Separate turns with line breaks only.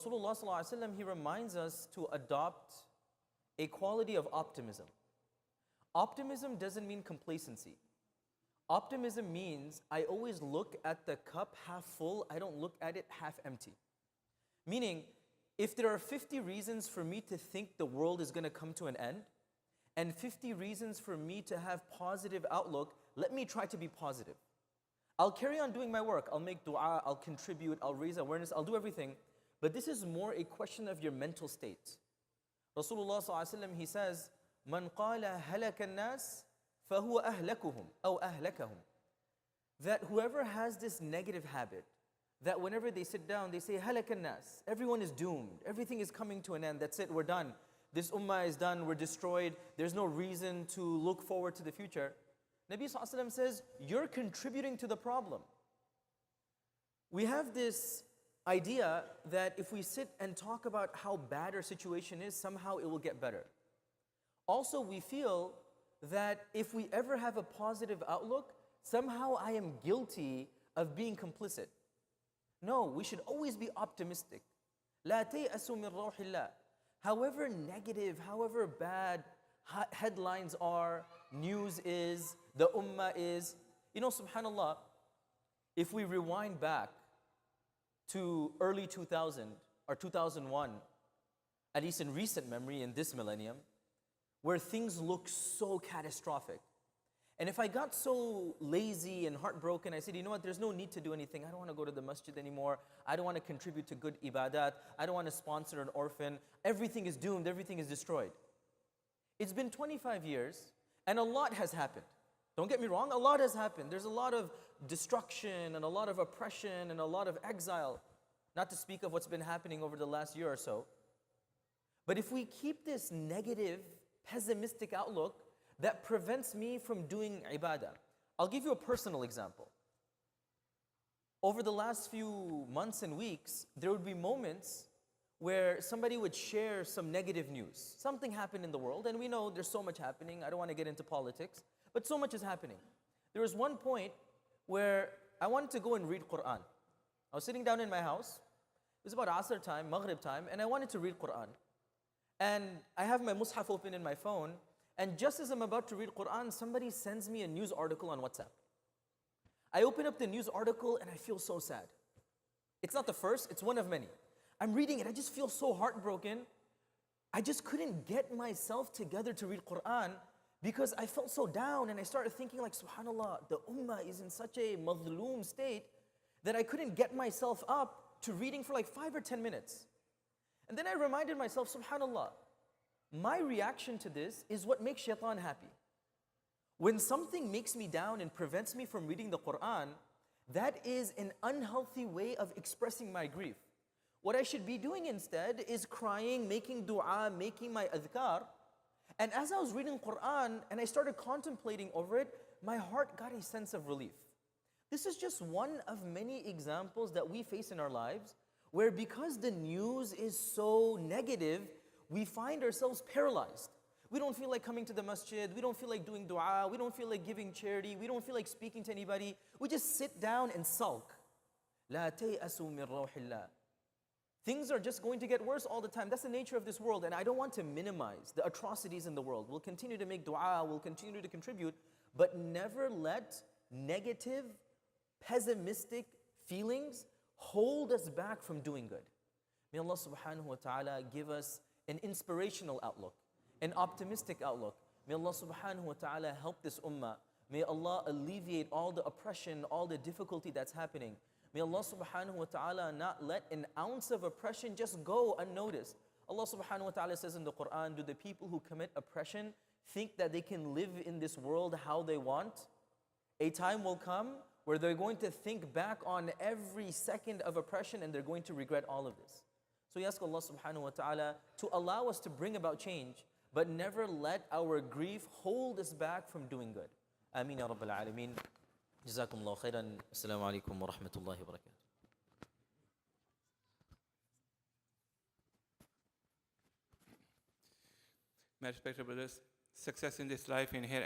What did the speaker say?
Rasulullah ﷺ, he reminds us to adopt a quality of optimism. Optimism doesn't mean complacency. Optimism means I always look at the cup half full, I don't look at it half empty. Meaning, if there are 50 reasons for me to think the world is going to come to an end, and 50 reasons for me to have positive outlook, let me try to be positive. I'll carry on doing my work, I'll make dua, I'll contribute, I'll raise awareness, I'll do everything. But this is more a question of your mental state. Rasulullah ﷺ, he says, "Man qala halaka an-nas fahuwa ahlakuhum aw ahlakahum." That whoever has this negative habit, that whenever they sit down, they say, halaka an-nas, everyone is doomed, everything is coming to an end, that's it, we're done. This ummah is done, we're destroyed, there's no reason to look forward to the future. Nabi ﷺ says, you're contributing to the problem. We have this idea that if we sit and talk about how bad our situation is, somehow it will get better. Also, we feel that if we ever have a positive outlook, somehow I am guilty of being complicit. No, we should always be optimistic. لا تيأسوا من روح الله. However negative, however bad headlines are, news is, the ummah is, you know, subhanallah, if we rewind back to early 2000 or 2001, at least in recent memory in this millennium, where things look so catastrophic. And if I got so lazy and heartbroken, I said, you know what, there's no need to do anything. I don't want to go to the masjid anymore. I don't want to contribute to good ibadat. I don't want to sponsor an orphan. Everything is doomed, everything is destroyed. It's been 25 years and a lot has happened. Don't get me wrong, a lot has happened. There's a lot of destruction and a lot of oppression and a lot of exile, not to speak of what's been happening over the last year or so. But if we keep this negative, pessimistic outlook, that prevents me from doing ibadah. I'll give you a personal example. Over the last few months and weeks, there would be moments where somebody would share some negative news. Something happened in the world, and we know there's so much happening. I don't want to get into politics, but so much is happening. There was one point where I wanted to go and read Quran. I was sitting down in my house. It was about Asr time, Maghrib time, and I wanted to read Quran. And I have my mushaf open in my phone, and just as I'm about to read Quran, somebody sends me a news article on WhatsApp. I open up the news article and I feel so sad. It's not the first, it's one of many. I'm reading it, I just feel so heartbroken. I just couldn't get myself together to read Quran because I felt so down, and I started thinking like, subhanallah, the ummah is in such a madhloom state that I couldn't get myself up to reading for like 5 or 10 minutes. And then I reminded myself, subhanallah, my reaction to this is what makes shaitan happy. When something makes me down and prevents me from reading the Quran, that is an unhealthy way of expressing my grief. What I should be doing instead is crying, making dua, making my adhkar. And as I was reading Quran and I started contemplating over it, my heart got a sense of relief. This is just one of many examples that we face in our lives where because the news is so negative, we find ourselves paralyzed. We don't feel like coming to the masjid, we don't feel like doing dua, we don't feel like giving charity, we don't feel like speaking to anybody. We just sit down and sulk. لا تيأسوا من روح الله. Things are just going to get worse all the time. That's the nature of this world, and I don't want to minimize the atrocities in the world. We'll continue to make dua, we'll continue to contribute, but never let negative, pessimistic feelings hold us back from doing good. May Allah subhanahu wa ta'ala give us an inspirational outlook, an optimistic outlook. May Allah subhanahu wa ta'ala help this ummah. May Allah alleviate all the oppression, all the difficulty that's happening. May Allah subhanahu wa ta'ala not let an ounce of oppression just go unnoticed. Allah subhanahu wa ta'ala says in the Quran, do the people who commit oppression think that they can live in this world how they want? A time will come where they're going to think back on every second of oppression and they're going to regret all of this. So we ask Allah subhanahu wa ta'ala to allow us to bring about change, but never let our grief hold us back from doing good. Ameen ya Rabbil Alameen. Jazakum Allah khairan. Assalamu alaikum wa rahmatullahi wa barakatuh.
My respected brothers, success in this life in here